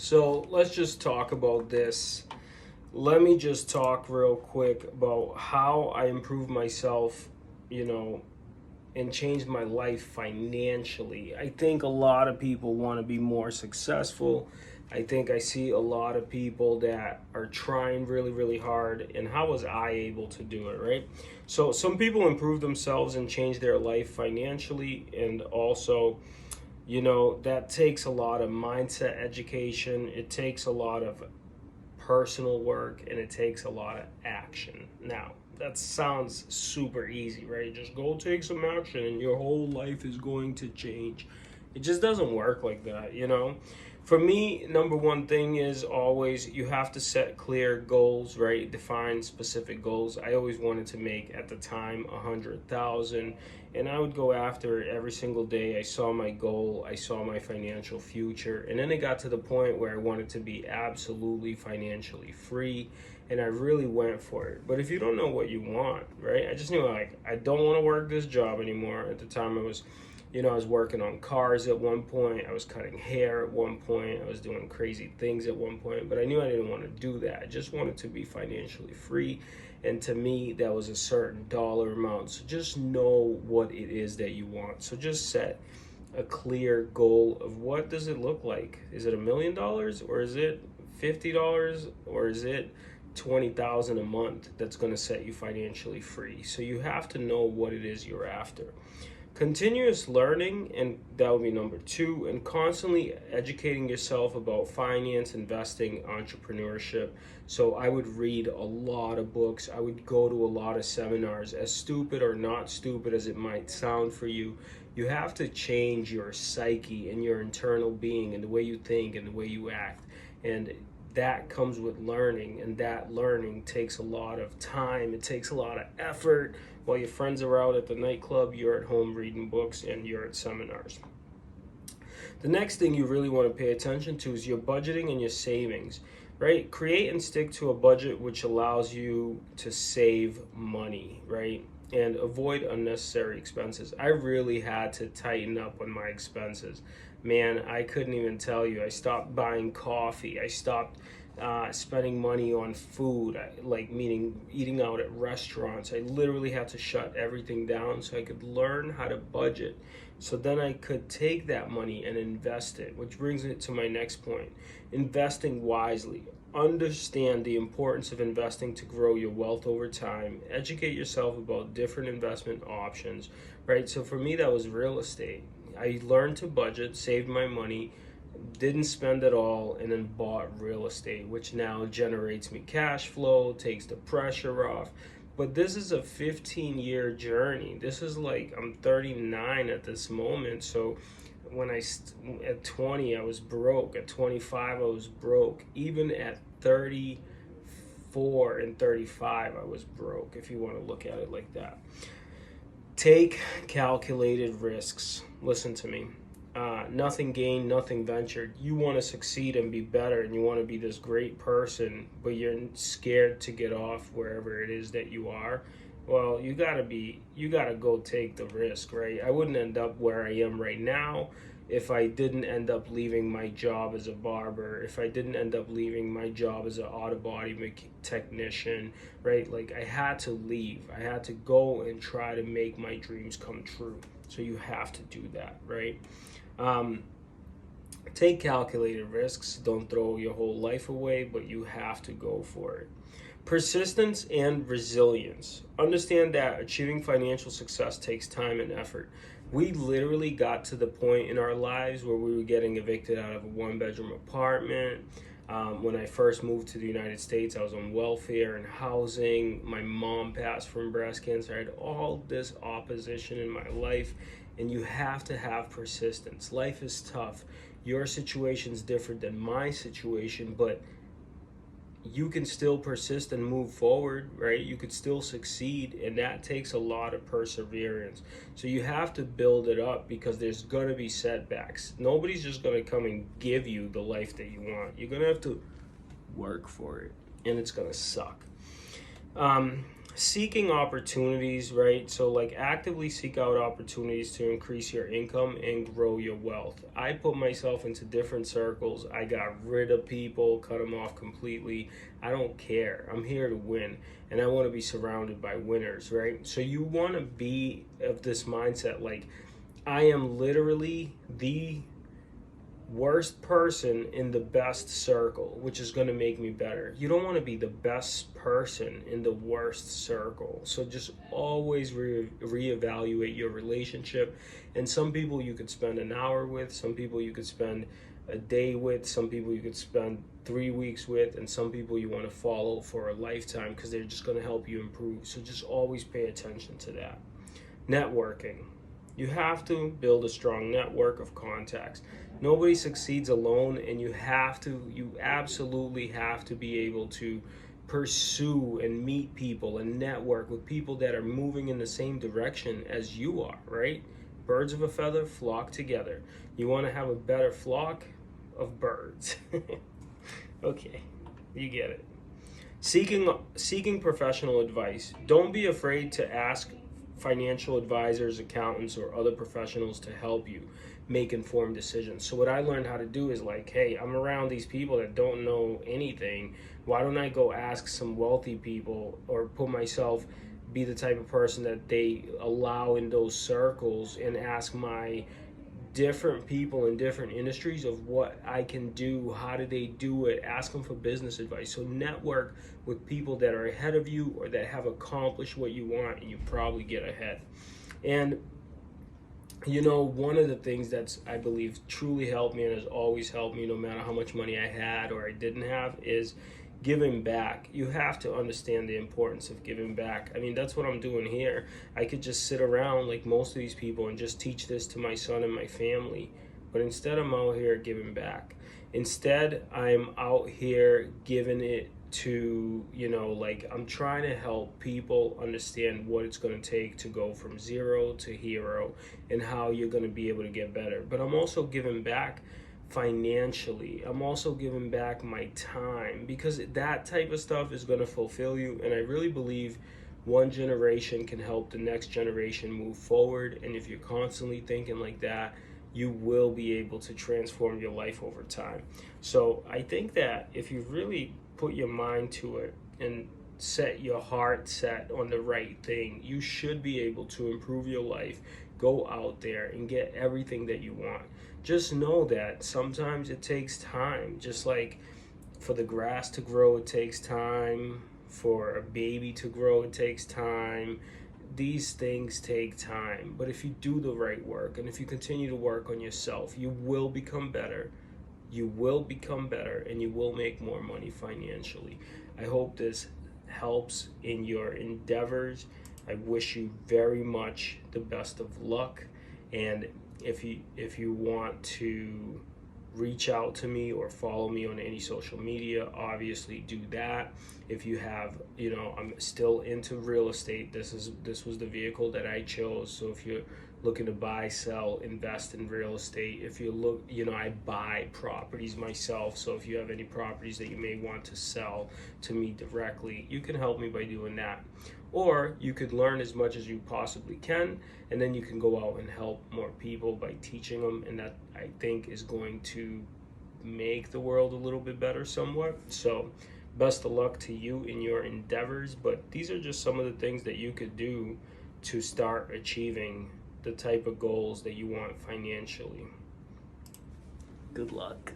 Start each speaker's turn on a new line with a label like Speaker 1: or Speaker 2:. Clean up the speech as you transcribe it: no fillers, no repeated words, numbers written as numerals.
Speaker 1: So let's just talk about this. Let me just talk real quick about how I improved myself, you know, and changed my life financially. I think a lot of people want to be more successful. I think I see a lot of people that are trying really, really hard. And how was I able to do it, right? So, some people improve themselves and change their life financially, and also, that takes a lot of mindset education. It takes a lot of personal work, and it takes a lot of action. Now, that sounds super easy, right? Just go take some action and your whole life is going to change. It just doesn't work like that. For me, number one thing is always you have to set clear goals, right? Define specific goals. I always wanted to make at the time 100,000, and I would go after it every single day. I saw my goal, I saw my financial future, and then it got to the point where I wanted to be absolutely financially free, and I really went for it. But if you don't know what you want, right? I just knew, like, I don't want to work this job anymore. At the time, I was working on cars at one point. I was cutting hair at one point. I was doing crazy things at one point, but I knew I didn't want to do that. I just wanted to be financially free. And to me, that was a certain dollar amount. So just know what it is that you want. So just set a clear goal of what does it look like? Is it $1 million, or is it $50, or is it 20,000 a month that's going to set you financially free? So you have to know what it is you're after. Continuous learning, and that would be number two, and constantly educating yourself about finance, investing, entrepreneurship. So I would read a lot of books. I would go to a lot of seminars. As stupid or not stupid as it might sound for you, you have to change your psyche and your internal being and the way you think and the way you act. And that comes with learning, and that learning takes a lot of time. It takes a lot of effort. While your friends are out at the nightclub, you're at home reading books and you're at seminars. The next thing you really want to pay attention to is your budgeting and your savings, right? Create and stick to a budget which allows you to save money, right? And avoid unnecessary expenses. I really had to tighten up on my expenses. Man, I couldn't even tell you. I stopped buying coffee. I stopped spending money on food, like meaning eating out at restaurants. I literally had to shut everything down so I could learn how to budget. So then I could take that money and invest it, which brings it to my next point. Investing wisely. Understand the importance of investing to grow your wealth over time. Educate yourself about different investment options, right? So for me, that was real estate. I learned to budget, saved my money, didn't spend it all, and then bought real estate, which now generates me cash flow, takes the pressure off. But this is a 15-year journey. This is like, I'm 39 at this moment. So at 20, I was broke. At 25, I was broke. Even at 34 and 35, I was broke, if you want to look at it like that. Take calculated risks. Listen to me. Nothing gained, nothing ventured. You want to succeed and be better, and you want to be this great person, but you're scared to get off wherever it is that you are. Well, you gotta go take the risk, right? I wouldn't end up where I am right now if I didn't end up leaving my job as a barber, if I didn't end up leaving my job as an auto body technician, right? Like, I had to leave. I had to go and try to make my dreams come true. So you have to do that, right? Take calculated risks. Don't throw your whole life away, but you have to go for it. Persistence and resilience. Understand that achieving financial success takes time and effort. We literally got to the point in our lives where we were getting evicted out of a one-bedroom apartment. When I first moved to the United States, I was on welfare and housing. My mom passed from breast cancer. I had all this opposition in my life, and you have to have persistence. Life is tough. Your situation is different than my situation, but you can still persist and move forward, right? You could still succeed, and that takes a lot of perseverance. So you have to build it up, because there's going to be setbacks. Nobody's just going to come and give you the life that you want. You're going to have to work for it, and it's going to suck. seeking opportunities, right? So like actively seek out opportunities to increase your income and grow your wealth. I put myself into different circles. I got rid of people, cut them off completely. I don't care. I'm here to win, and I want to be surrounded by winners, right? So you want to be of this mindset, like I am literally the worst person in the best circle, which is going to make me better. You don't want to be the best person in the worst circle. So just always reevaluate your relationship. And some people you could spend an hour with, some people you could spend a day with, some people you could spend 3 weeks with, and some people you want to follow for a lifetime because they're just going to help you improve. So just always pay attention to that. Networking. You have to build a strong network of contacts. Nobody succeeds alone, and you absolutely have to be able to pursue and meet people and network with people that are moving in the same direction as you are, right? Birds of a feather flock together. You want to have a better flock of birds. Okay, you get it. Seeking professional advice. Don't be afraid to ask financial advisors, accountants, or other professionals to help you make informed decisions. So what I learned how to do is like, hey, I'm around these people that don't know anything. Why don't I go ask some wealthy people, or put myself, be the type of person that they allow in those circles, and ask my different people in different industries of what I can do, how do they do it, ask them for business advice. So network with people that are ahead of you or that have accomplished what you want, and you probably get ahead. And one of the things that's, I believe, truly helped me and has always helped me no matter how much money I had or I didn't have is giving back. You have to understand the importance of giving back. I mean, that's what I'm doing here. I could just sit around like most of these people and just teach this to my son and my family. But instead, I'm out here giving back. Instead, I'm out here giving it to, like I'm trying to help people understand what it's going to take to go from zero to hero and how you're going to be able to get better. But I'm also giving back financially. I'm also giving back my time, because that type of stuff is going to fulfill you. And I really believe one generation can help the next generation move forward. And if you're constantly thinking like that, you will be able to transform your life over time. So I think that if you really put your mind to it and set your heart set on the right thing, you should be able to improve your life, go out there and get everything that you want. Just know that sometimes it takes time. Just like for the grass to grow, it takes time. For a baby to grow, it takes time. These things take time. But if you do the right work and if you continue to work on yourself, you will become better. You will become better, and you will make more money financially. I hope this helps in your endeavors. I wish you very much the best of luck. And if you want to reach out to me or follow me on any social media, obviously do that. If you have, I'm still into real estate. This was the vehicle that I chose. So if you're looking to buy, sell, invest in real estate, if you look, I buy properties myself. So if you have any properties that you may want to sell to me directly, you can help me by doing that. Or you could learn as much as you possibly can, and then you can go out and help more people by teaching them. And that, I think, is going to make the world a little bit better somewhat. So best of luck to you in your endeavors. But these are just some of the things that you could do to start achieving the type of goals that you want financially. Good luck.